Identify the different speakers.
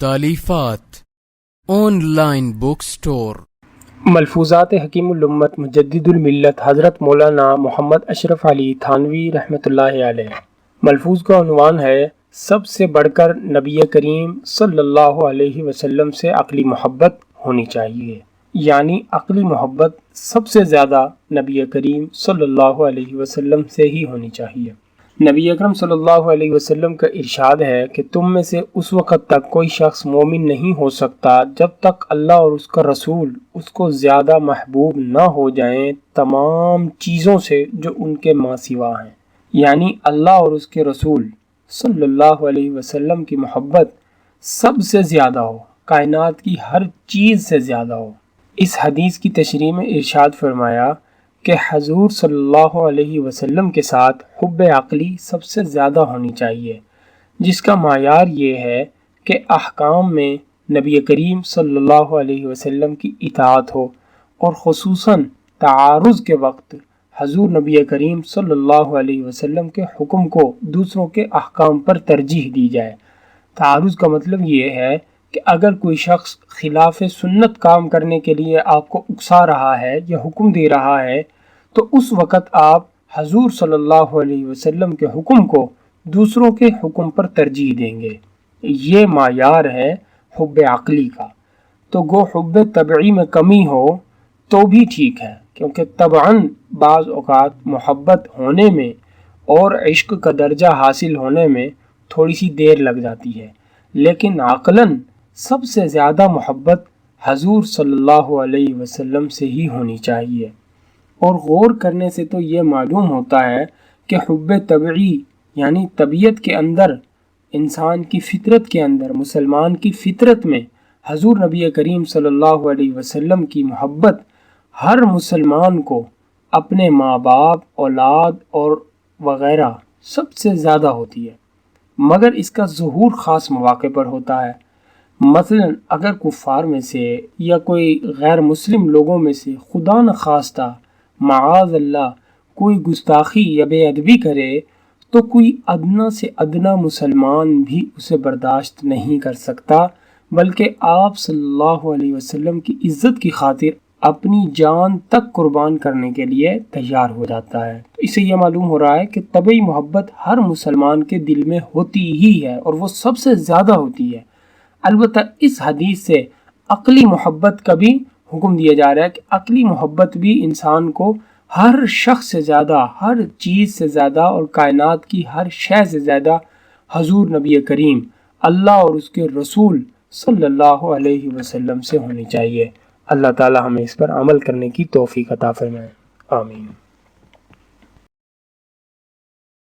Speaker 1: तालीफात online book store.
Speaker 2: मलफूज़ात हकीम उल-उम्मत मुजद्दिदुल मिल्लत हज़रत मौलाना मोहम्मद अशरफ अली थानवी रहमतुल्लाहि अलैह। मलफूज़ का उन्वान है, सबसे बढ़कर नबी करीम सल्लल्लाहु अलैहि वसल्लम से अक़ली मोहब्बत होनी चाहिए। यानी अक़ली मोहब्बत सबसे ज़्यादा नबी करीम सल्लल्लाहु अलैहि वसल्लम से ही होनी चाहिए। नबी अकरम सल्लल्लाहु अलैहि वसल्लम का इरशाद है कि तुम में से उस वक़्त तक कोई शख्स मोमिन नहीं हो सकता जब तक अल्लाह और उसका रसूल उसको ज़्यादा महबूब न हो जाएं तमाम चीज़ों से जो उनके माँ सिवा हैं। यानी अल्लाह और उसके रसूल सल्लल्लाहु अलैहि वसल्लम की मोहब्बत सबसे ज़्यादा हो, कायनात की हर चीज़ से ज़्यादा हो। इस हदीस की तशरीह में इरशाद फरमाया कि हजूर सल्लल्लाहु अलैहि वसल्लम के साथ हुब्बे अक़ली सबसे ज़्यादा होनी चाहिए, जिसका मायार ये है कि अहकाम में नबी करीम सल्लल्लाहु अलैहि वसल्लम की इताअत हो और ख़ुसूसन तारुज़ के वक्त हजूर नबी करीम सल्लल्लाहु अलैहि वसल्लम के हुक्म को दूसरों के अहकाम पर तरजीह दी जाए। तारुज़ का मतलब ये है कि अगर कोई शख्स खिलाफ सुन्नत काम करने के लिए आपको उकसा रहा है या हुक्म दे रहा है तो उस वक़्त आप हजूर सल्लल्लाहु अलैहि वसल्लम के हुक्म को दूसरों के हुक्म पर तरजीह देंगे। ये मायार है हुब्बे अक़ली का। तो गो हुब्बे तबई में कमी हो तो भी ठीक है, क्योंकि तबअन बाज़ औक़ात मोहब्बत होने में और इश्क का दर्जा हासिल होने में थोड़ी सी देर लग जाती है, लेकिन अक़लन सबसे ज़्यादा मोहब्बत हजूर सल्लल्लाहु अलैहि वसल्लम से ही होनी चाहिए। और गौर करने से तो ये मालूम होता है कि हुब्बे तबई यानी तबीयत के अंदर, इंसान की फितरत के अंदर, मुसलमान की फितरत में हजूर नबी करीम सल्लल्लाहु अलैहि वसल्लम की मोहब्बत हर मुसलमान को अपने माँ बाप, औलाद और वग़ैरह सबसे ज़्यादा होती है, मगर इसका ज़ुहूर ख़ास मौक़े पर होता है। मसलन अगर कुफ़ार में से या कोई गैर मुस्लिम लोगों में से खुदा न खास्ता माआज़ अल्लाह कोई गुस्ताखी या बेअदबी करे तो कोई अदना से अदना मुसलमान भी उसे बर्दाश्त नहीं कर सकता, बल्कि आप सल्लल्लाहु अलैहि वसल्लम की इज़्ज़त की खातिर अपनी जान तक कुर्बान करने के लिए तैयार हो जाता है। तो इससे यह मालूम हो रहा है कि तबई मोहब्बत हर मुसलमान के दिल में होती ही है और वो सबसे ज़्यादा होती है। अलबत्ता इस हदीस से अक़ली मोहब्बत का भी हुक्म दिया जा रहा है कि अक़ली मोहब्बत भी इंसान को हर शख्स से ज़्यादा, हर चीज़ से ज़्यादा और कायनात की हर शय से ज़्यादा हजूर नबी करीम अल्लाह और उसके रसूल सल्लल्लाहु अलैहि वसल्लम से होनी चाहिए। अल्लाह ताला हमें इस पर अमल करने की तौफ़ीक़ अता फ़रमाए। आमीन।